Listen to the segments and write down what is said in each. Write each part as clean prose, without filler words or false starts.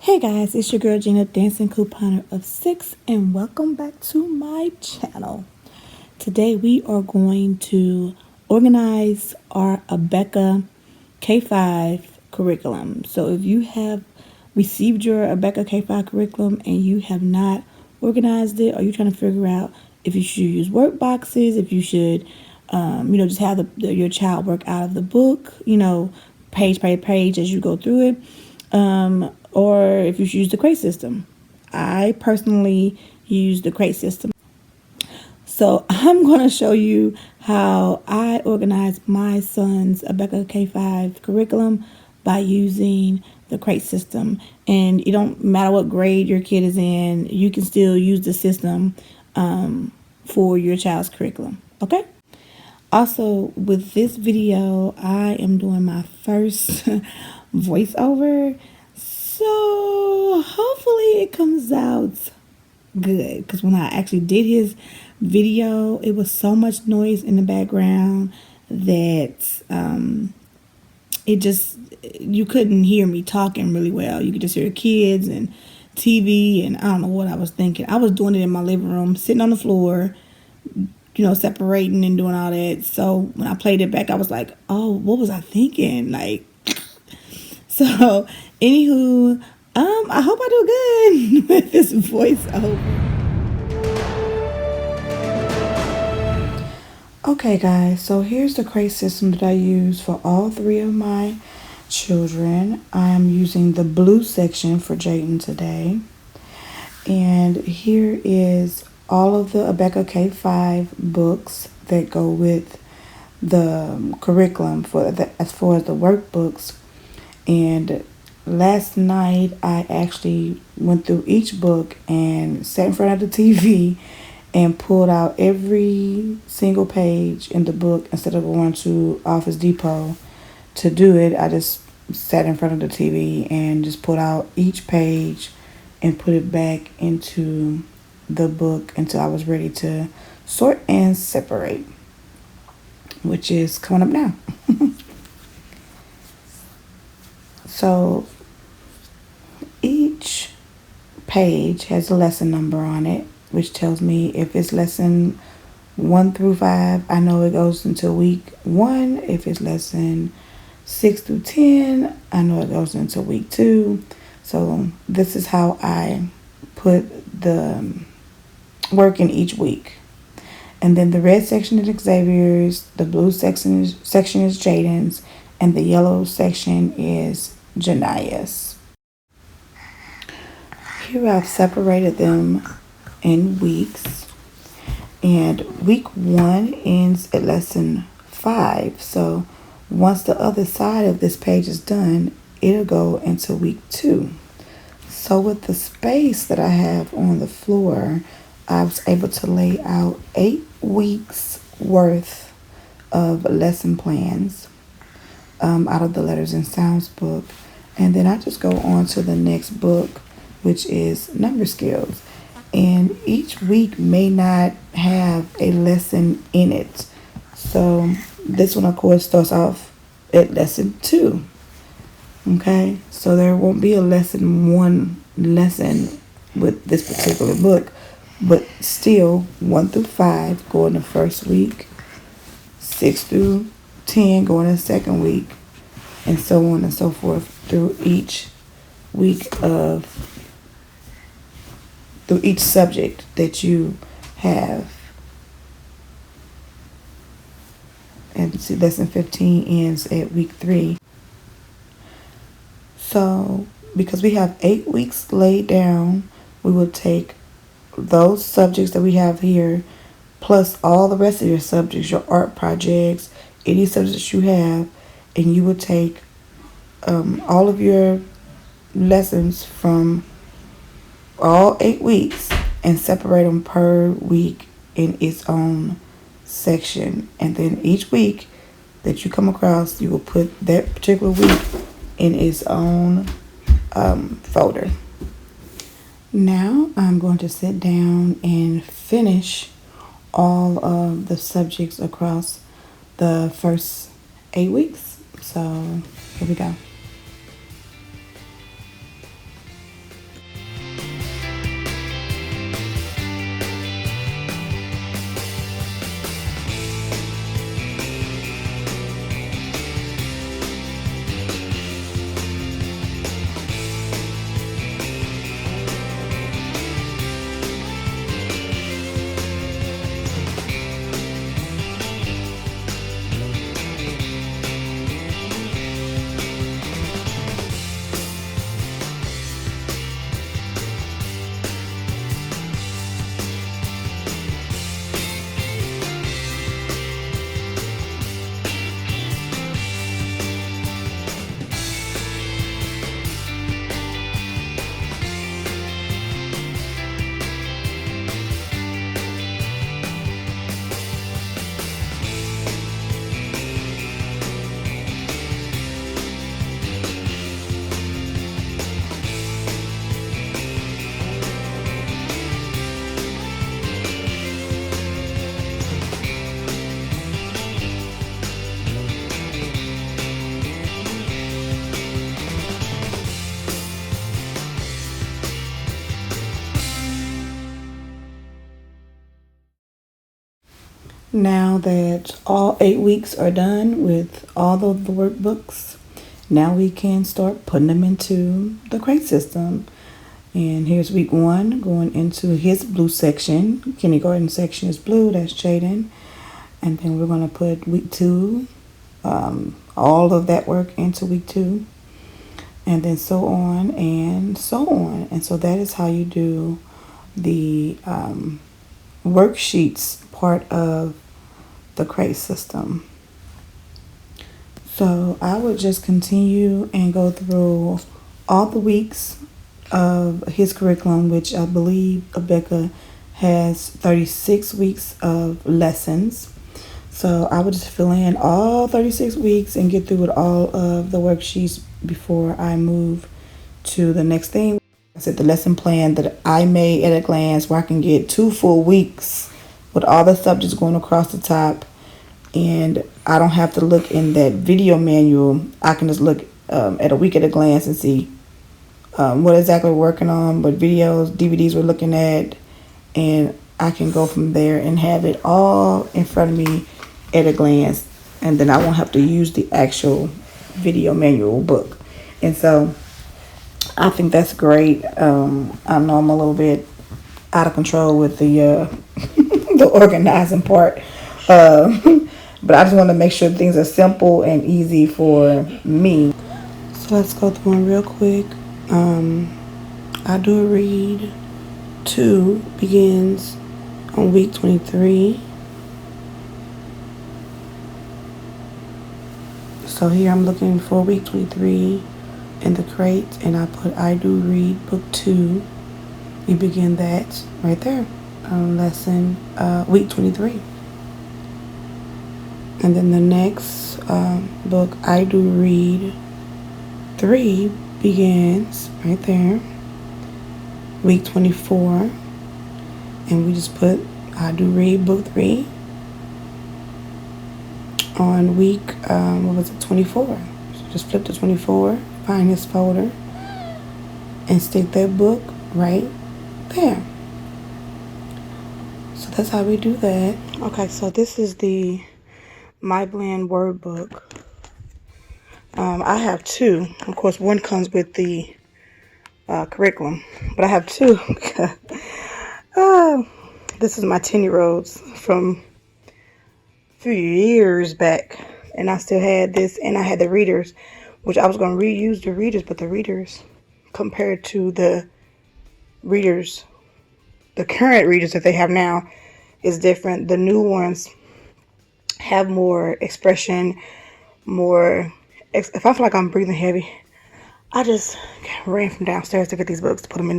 Hey guys, it's your girl Gina, dancing couponer of 6, and welcome back to my channel. Today we are going to organize our Abeka K5 curriculum. So if you have received your Abeka K5 curriculum and you have not organized it, or you're trying to figure out if you should use work boxes, if you should, just have your child work out of the book, page by page as you go through it. Or if you use the crate system. I personally use the crate system. So I'm going to show you how I organize my son's Abeka K5 curriculum by using the crate system. And it don't matter what grade your kid is in, you can still use the system for your child's curriculum. Okay? Also, with this video, I am doing my first voiceover. So hopefully it comes out good, because when I actually did his video, it was so much noise in the background that you couldn't hear me talking really well. You could just hear kids and TV, and I don't know what I was thinking. I was doing it in my living room, sitting on the floor, separating and doing all that. So when I played it back, I was like, oh, what was I thinking? So, anywho, I hope I do good with this voiceover. Okay, guys, so here's the crate system that I use for all three of my children. I am using the blue section for Jayden today. And here is all of the Abeka K5 books that go with the curriculum as far as the workbooks. And last night I actually went through each book and sat in front of the TV and pulled out every single page in the book. Instead of going to Office Depot to do it, I just sat in front of the TV and just pulled out each page and put it back into the book until I was ready to sort and separate, which is coming up now. So each page has a lesson number on it, which tells me if it's lesson 1 through 5, I know it goes into week 1. If it's lesson 6 through 10, I know it goes into week 2. So this is how I put the work in each week. And then the red section is Xavier's, the blue section is Jayden's, and the yellow section is Jania's. Here I've separated them in weeks, and week 1 ends at lesson 5. So once the other side of this page is done, it'll go into week 2. So with the space that I have on the floor, I was able to lay out 8 weeks worth of lesson plans out of the Letters and Sounds book. And then I just go on to the next book, which is Number Skills. And each week may not have a lesson in it. So this one, of course, starts off at lesson 2. Okay, so there won't be a one lesson with this particular book, but still 1 through 5 go in the first week, 6 through 10 go in the second week, and so on and so forth through each subject that you have. And see, lesson 15 ends at week 3. So because we have 8 weeks laid down, we will take those subjects that we have here, plus all the rest of your subjects, your art projects, any subjects you have, and you will take all of your lessons from all 8 weeks and separate them per week in its own section. And then each week that you come across, you will put that particular week in its own folder. Now I'm going to sit down and finish all of the subjects across the first 8 weeks. So here we go. Now that all 8 weeks are done with all of the workbooks, now we can start putting them into the crate system. And here's week 1 going into his blue section. Kindergarten section is blue, that's Jaden. And then we're going to put week 2, all of that work into week 2. And then so on and so on. And so that is how you do the worksheets part of the crate system. So I would just continue and go through all the weeks of his curriculum, which I believe Abeka has 36 weeks of lessons. So I would just fill in all 36 weeks and get through with all of the worksheets before I move to the next thing. I said the lesson plan that I made at a glance, where I can get 2 full weeks with all the subjects going across the top, and I don't have to look in that video manual. I can just look at a week at a glance and see what exactly we're working on, what videos, DVDs we're looking at, and I can go from there and have it all in front of me at a glance, and then I won't have to use the actual video manual book. And so I think that's great. I know I'm a little bit out of control with the the organizing part, but I just want to make sure things are simple and easy for me. So let's go through them real quick. I do read 2 begins on week 23. So here I'm looking for week 23 in the crate, and I put I do read book 2. We begin that right there, lesson week 23. And then the next book, I do read 3, begins right there, week 24. And we just put I do read book 3 on week 24. So just flip to 24, find this folder, and stick that book right there. So that's how we do that. Okay, so this is the My Blend word book. I have 2. Of course, one comes with the curriculum, but I have 2. This is my 10-year-olds from a few years back, and I still had this, and I had the readers, which I was going to reuse the readers, but the readers, compared to the readers, the current readers that they have now, is different. The new ones have more expression, more. If I feel like I'm breathing heavy, I just ran from downstairs to get these books to put them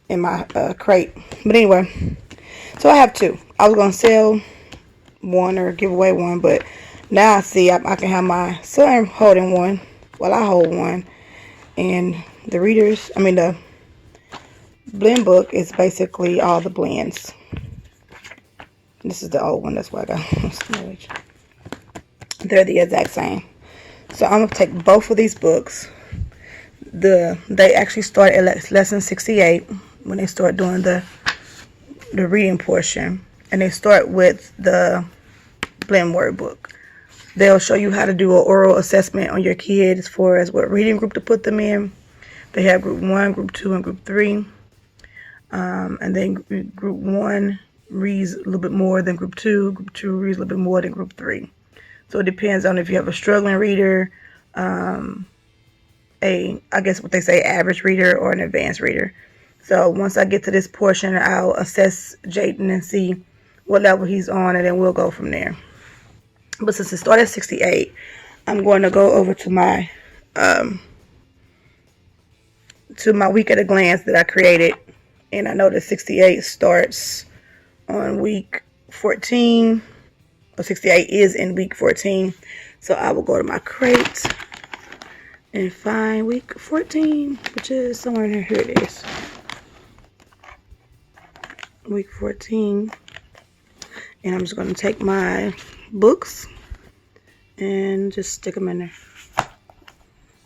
in my crate. But anyway, so I have 2. I was gonna sell one or give away one, but now I see I can have my son holding one while I hold one, and the readers. I mean the blend book is basically all the blends. This is the old one, that's why I got they're the exact same. So I'm going to take both of these books. They actually start at lesson 68 when they start doing the reading portion. And they start with the blend word book. They'll show you how to do an oral assessment on your kid as far as what reading group to put them in. They have group 1, group 2, and group 3. And then group 1 reads a little bit more than group 2. Group 2 reads a little bit more than group 3. So it depends on if you have a struggling reader, I guess what they say, average reader, or an advanced reader. So once I get to this portion, I'll assess Jaden and see what level he's on, and then we'll go from there. But since it started at 68, I'm going to go over to my week at a glance that I created. And I know that 68 starts on week 14, or 68 is in week 14. So I will go to my crate and find week 14, which is somewhere in here. Here it is. Week 14. And I'm just going to take my books and just stick them in there.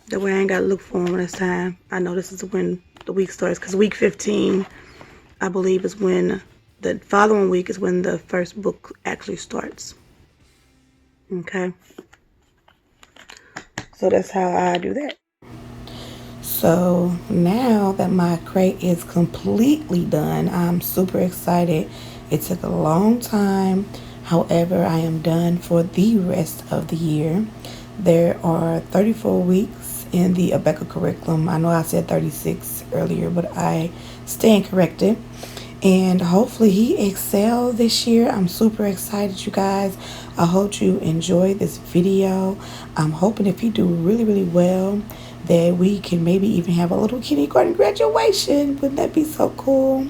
That way I ain't got to look for them this time. I know this is when the week starts, because week 15, I believe, is when the following week is when the first book actually starts. Okay. So that's how I do that. So now that my crate is completely done, I'm super excited. It took a long time. However, I am done for the rest of the year. There are 34 weeks in the Abeka curriculum. I know I said 36 earlier, but I stand corrected. And hopefully he excel this year. I'm super excited, you guys. I hope you enjoy this video. I'm hoping if you do really, really well, that we can maybe even have a little kindergarten graduation. Wouldn't that be so cool?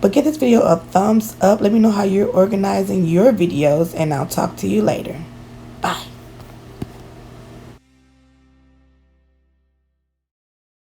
But give this video a thumbs up. Let me know how you're organizing your videos, and I'll talk to you later. Bye.